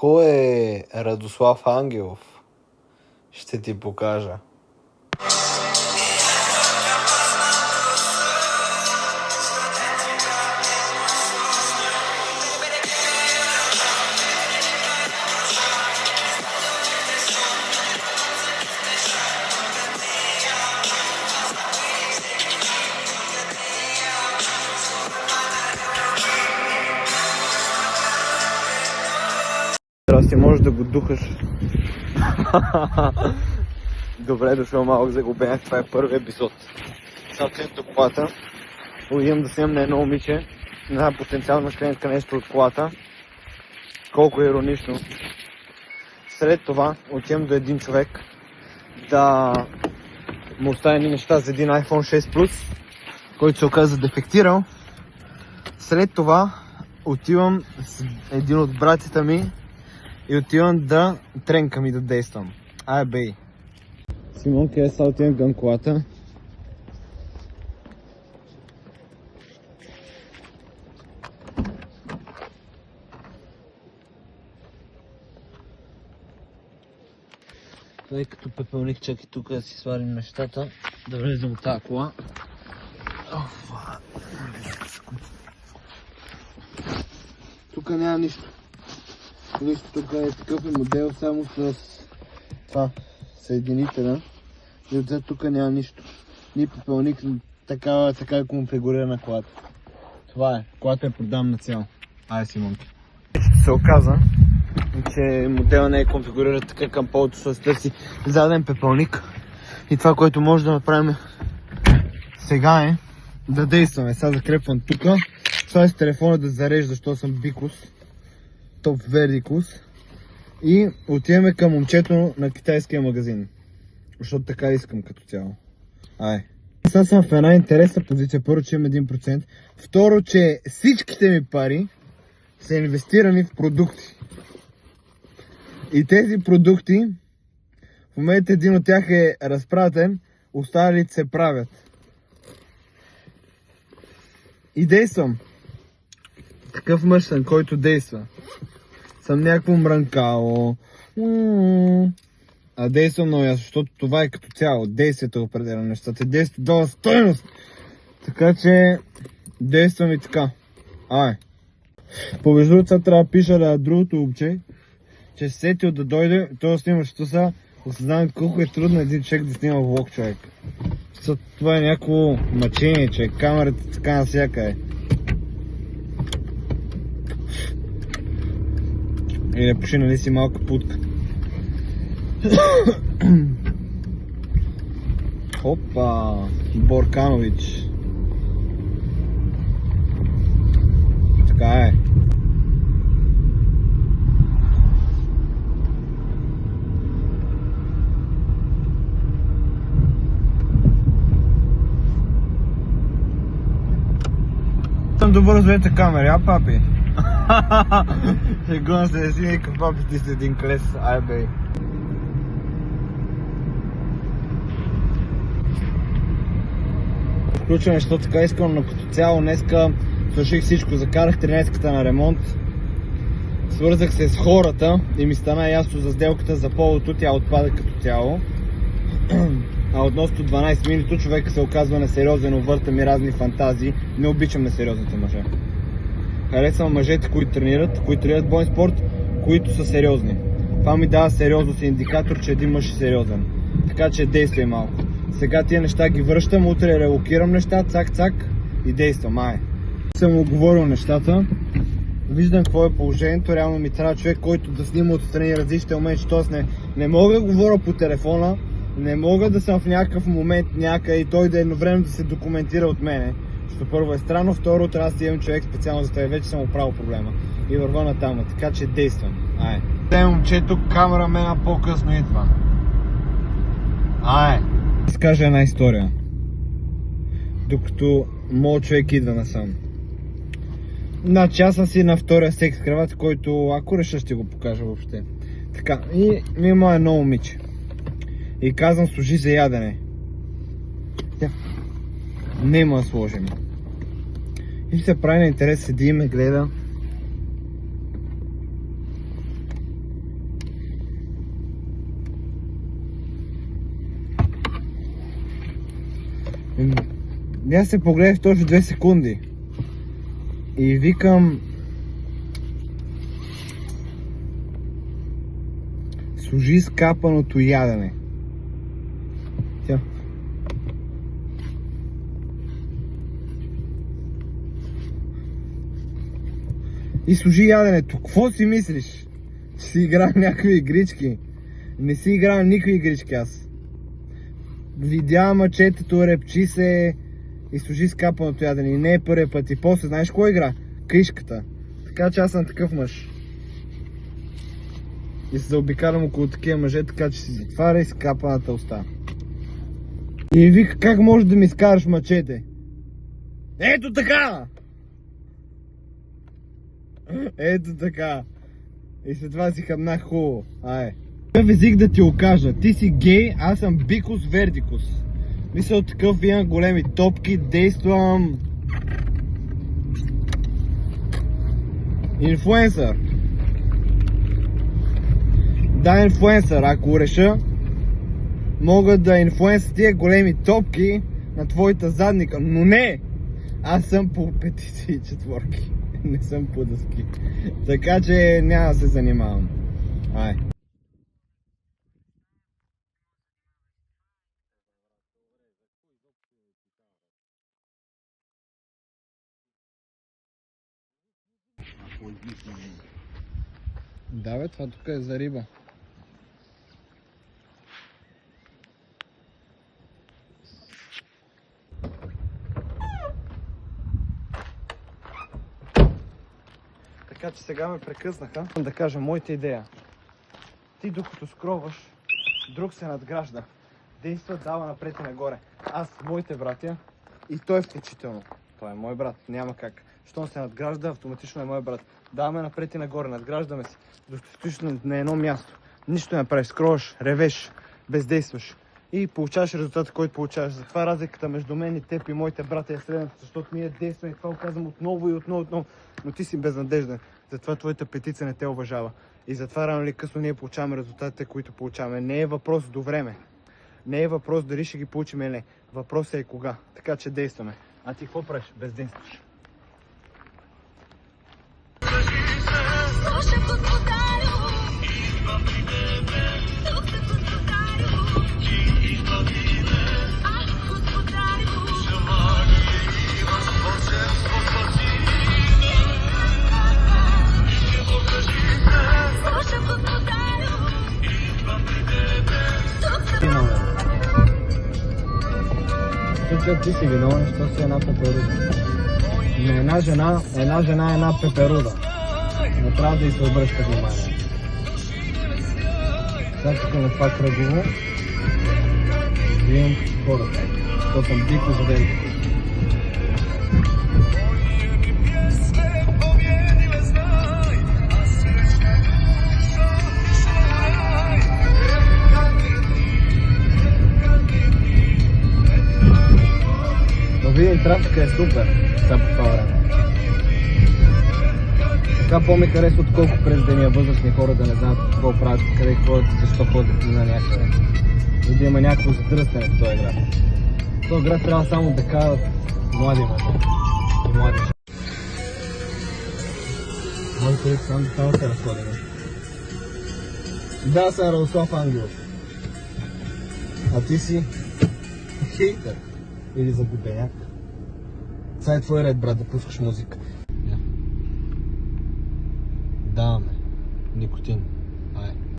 Кой е Радослав Ангелов? Ще ти покажа. Здрасти, можеш да го духаш. Добре дошъл, малък загубенец, това е първи епизод. Сега отивам до колата, отивам да снимам на едно момиче, една потенциална клиентка нещо от колата. Колко е иронично. След това отивам до един човек да му оставя едни неща за един iPhone 6 Plus, който се оказа дефектирал. След това отивам с един от братята ми и отивам да тренкам и да действам. Ай, бей! Симонка е сега отивам към колата. Той като пепелник, чакай тук да си свалим нещата, да влезем от тази кола. Тук няма нищо. Нищо, тук е такъв модел само с това съединителя и отзад тук няма нищо. Ни пепелник, така е конфигурирана колата. Това е, колата е продам на цяло. Айде, Симонки. Се оказа, че моделът не е конфигуриран така към полото, с да търси заден пепелник. И това, което може да направим сега е да действаме. Сега закрепвам тук. Това е с телефона да зарежда, защото съм бикус. Топ вердикус. И отиваме към момчето на китайския магазин. Защото така искам като цяло. Ай. Сега съм в една интересна позиция. Първо, че имам 1%. Второ, че всичките ми пари са инвестирани в продукти. И тези продукти, в момента един от тях е разпратен, останалите се правят. И действам. Такъв мъж съм, който действа. Съм някакво мрънкало. А действам много ясно, защото това е като цяло. Действието определя нещата. Действието дава стойност. Така че действам и така. Ай. Помежду другото трябва да пиша на другото момче, че се сетил да дойде, той да снима, защото сега осъзнавам колко е трудно един човек да снима влог, човек. Защото това е някакво мъчение, човек. Камерата така навсякъде. И не пуши, нали си малка путка. Опа! Борканович. Така е. Съм добър с двете камери, а папи? Шегувам се да си викам папи ти с един клес, ай бей. Включваме, защото така искам, но като цяло днеска свърших всичко, закарах 13-ката на ремонт. Свързах се с хората и ми стана ясно за сделката за полото, тя отпада като цяло. А относно 12 минуто човека се оказва несериозен, увърта ми разни фантазии. Не обичам несериозните мъже. Харесвам мъжете, които тренират боен спорт, които са сериозни. Това ми дава сериозност и индикатор, че един мъж е сериозен. Така че действай малко. Сега тия неща ги връщам, утре релокирам неща, цак-цак и действам. Ай. Съм оговорил нещата. Виждам какво е положението. Реално ми трябва човек, който да снима отстрани различните моменти, т.е. не мога да говоря по телефона, не мога да съм в някакъв момент някъде и той да едновременно да се документира от мене. Защото първо е странно, второ трябва да си имам човек специално за това, вече съм оправил проблема. И върва натам, така че действам. Ай. Те момчето, камерамена по-късно идва. Ай. Изкажа една история. Докато моят човек идва насам. Значи аз съм си на втория секс крават, който ако реша ще го покажа въобще. Така, и има едно момиче. И казвам, служи за ядене. Нема да сложим. И се прави на интерес, седи и ме гледа. Аз се погледах точно 2 секунди. И викам... Служи скапаното ядене. Тя. И служи яденето. Какво си мислиш? Че си играм някакви игрички? Не си играм никакви игрички аз. Видя мачетето, репчи се и служи скапаното ядене. И не е първият път. И после, знаеш кой игра? Кришката. Така че аз съм такъв мъж. И се заобикалям около такива мъже, така че си затваря и скапаната уста. И вика, как можеш да ми скараш мачете? Ето така! Ето така. И след това си хъбнах хубаво. Ай. Какъв език да ти окажа? Ти си гей, аз съм бикус вердикус. Мисля, такъв имам големи топки, действам... Инфлуенсър. Да, инфлуенсър. Ако реша, мога да инфлуенсър тия големи топки на твоята задника. Но не! Аз съм по петици и четворки. Не съм по дъски. Така че няма да се занимавам. Ай. Да бе, това тук е за риба. Така че сега ме прекъснаха. Да кажа моята идея. Ти докато скроваш, друг се надгражда. Действа, дава напред и нагоре. Аз, моите братя и той включително. Той е мой брат, няма как. Щом се надгражда, автоматично е мой брат. Даваме напред и нагоре, надграждаме се. Докато стоиш на едно място. Нищо не правиш, скроваш, ревеш, бездействаш. И получаваш резултата, който получаваш. Затова разликата между мен и теб и моите братя е следната, защото ние действаме и това го казвам отново и отново. Но ти си безнадежден. Затова твоята петиция не те уважава. И затова рано или късно ние получаваме резултатите, които получаваме. Не е въпрос до време. Не е въпрос дали ще ги получим или не. Въпросът е кога. Така че действаме. А ти какво правиш? Бездействаш. Тук ти си виновен, защото си една пеперуда. На една жена е една пеперуда. Не трябва да й се обръща внимание. Сега тук на това кръгово вием хората. То съм дико заделки. Видим, трафика е супер сега по това време. Така по-ми харесва, отколко през деня възрастни хора да не знаят какво правят, къде ходят и защо ходят на някъде. И да има някакво задръстане в този град. В този град трябва само да кажат млади мъже и млади жени. Моите ли само да се разходим. Да, съм Радослав Ангелов. А ти си хейтър или загубеняк. Сега е твой ред, брат, да пускаш музика. Даваме никотин.